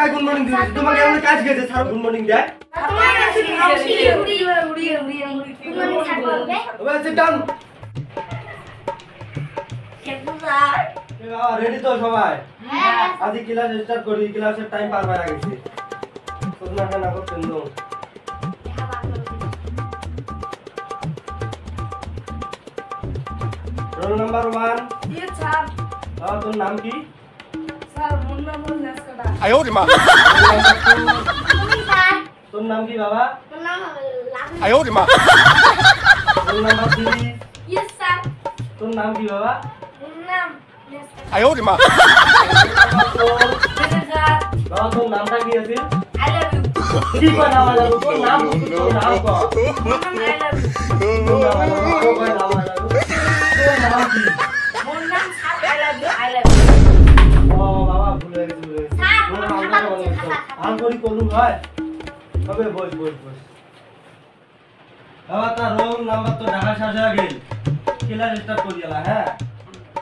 কাজ good morning দিছি তোমাকে এমন কাজ গেছে স্যার গুড মর্নিং দেয় তোমার কাছে উড়ি গুড মর্নিং স্যার বলবে ওকে সিট ডাউন স্যার রেডি তো সবাই হ্যাঁ আজ ক্লাস স্টার্ট করি ক্লাসের টাইম পার হয়ে গেছে তোমরা না করতেন তো রোল নাম্বার 1 ये सर তোর নাম কি सर मुन्ना मुन्ना इसका আয় ওরে মা তুমি স্যার তোর নাম কি বাবা তোমার নাম লাগু আয় ওরে মা রোল নাম্বার 3 ये सर তোর নাম কি বাবা मुन्ना আয় ওরে মা ये सर বাবা তোর নামটা কি আছে आई लव यू কি কয় নাম আছে তোর নাম তোর নাম কয় मुन्ना आई लव यू তোর নাম আছে তোর কয় নাম আছে তোর নাম কি Munna sir I love you ও বাবা ভুলে গেছি আম করি কোন হয় তবে বস বস বস বাবা তার রোল নাম্বার তো ঢাকা শেষ হয়ে গেল ক্লাস স্টার্ট করি এলা হ্যাঁ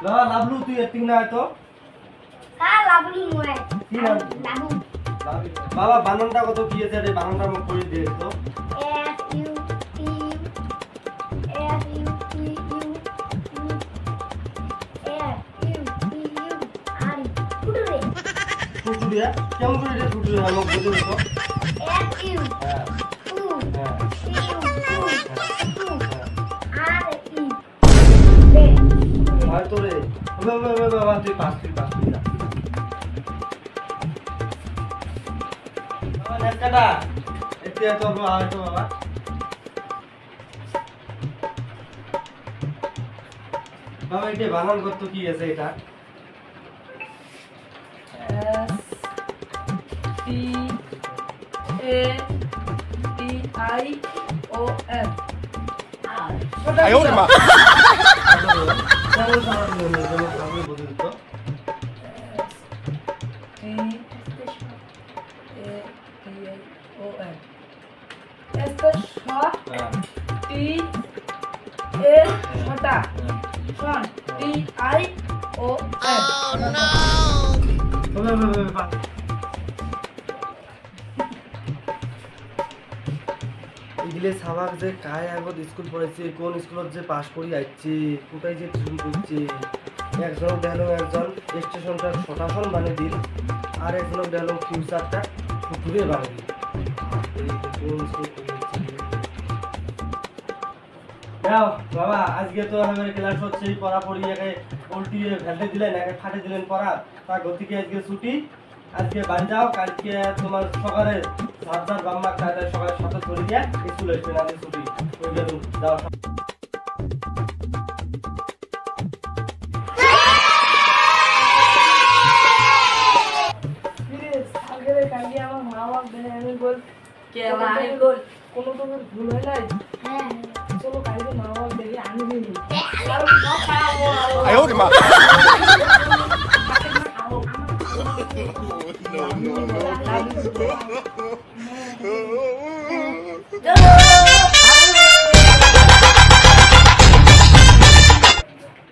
বাবা লাভলু তুই এতিং না তো স্যার লাভলু নয় কি নাম? লাভু বাবা বানানটা কত কি আছে রে বানানটা মুখ করে দে তো টুটুরিয়া কেমন করে রে টুটুরিয়া আমাকে বুঝে তো হ্যাঁ হ্যাঁ হয়তো রে বাবা তুই পাস না বাবা নেকাটা এতে তো হয়তো বাবা বাবা এটা বানান করতে কি আছে এটা STATION আয় ওরে মা এগুলো সাবাক যে কায় আগত স্কুল পড়েছে কোন স্কুলত যে পাস করি আইছে কোথায় যে টিউশন করছে একজন দেখলো একজন স্টেশনটা শতাসন বানিয়ে দিল আর একজন দেখলো ফিউচারটা ঘুরে বানিয়ে দিল কোন স্কুল যাও বাবা আজকে তো আমাদের ক্লাস হচ্ছে পড়াপড়ি একে উল্টিয়ে ফেলতে দিলেন একে ফাটে দিলেন পড়া তার গতিকে আজকে ছুটি আজকে বাড়ি যাও কালকে তোমার সকালে সাতটার বাম্মা কাজে সকালে 7টা করে দিয়ে স্কুলে আসবেন আজকে ছুটি ওই জন্য যাও কোনো তো ভুল হয় নাই চলো কালকে মা বাবা দেখে আমি নিই আয় ওরে মা চলো